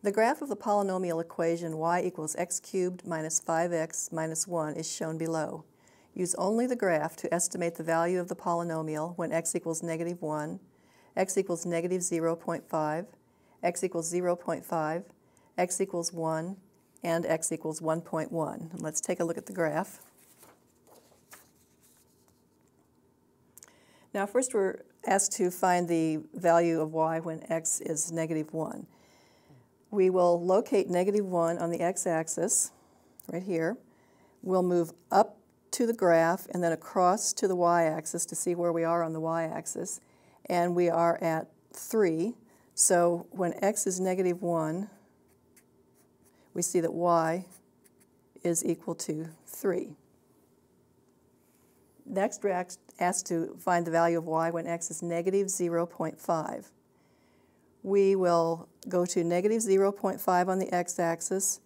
The graph of the polynomial equation y equals x cubed minus 5x minus 1 is shown below. Use only the graph to estimate the value of the polynomial when x equals negative 1, x equals negative 0.5, x equals 0.5, x equals 1, and x equals 1.1. Let's take a look at the graph. Now first we're asked to find the value of y when x is negative 1. We will locate negative 1 on the x-axis, right here. We'll move up to the graph and then across to the y-axis to see where we are on the y-axis. And we are at 3. So when x is negative 1, we see that y is equal to 3. Next, we're asked to find the value of y when x is negative 0.5. We will go to negative 0.5 on the x-axis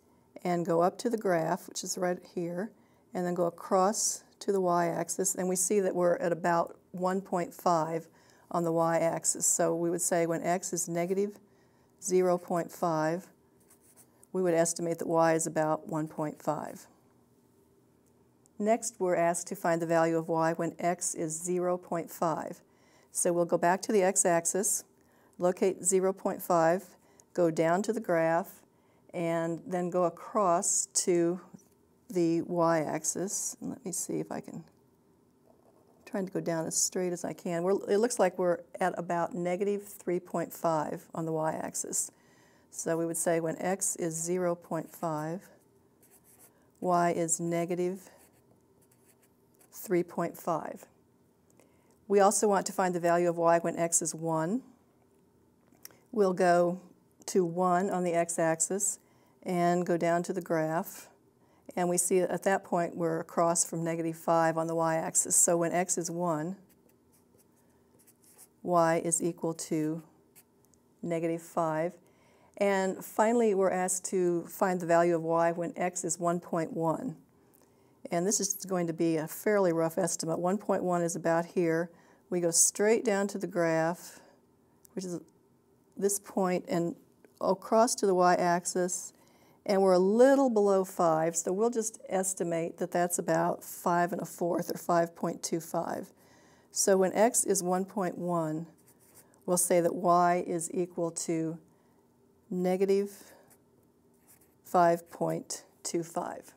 and go up to the graph, which is right here, and then go across to the y-axis, and we see that we're at about 1.5 on the y-axis. So we would say when x is negative 0.5, we would estimate that y is about 1.5. Next, we're asked to find the value of y when x is 0.5. So we'll go back to the x-axis, locate 0.5, go down to the graph, and then go across to the y-axis. Let me see if I can, I'm trying to go down as straight as I can. It looks like we're at about negative 3.5 on the y-axis. So we would say when x is 0.5, y is negative 3.5. We also want to find the value of y when x is 1. We'll go to 1 on the x-axis and go down to the graph. And we see at that point we're across from negative 5 on the y-axis. So when x is 1, y is equal to negative 5. And finally, we're asked to find the value of y when x is 1.1. And this is going to be a fairly rough estimate. 1.1 is about here. We go straight down to the graph, which is this point, and across to the y-axis, and we're a little below 5, so we'll just estimate that that's about 5 1/4 or 5.25. So when x is 1.1, we'll say that y is equal to negative 5.25.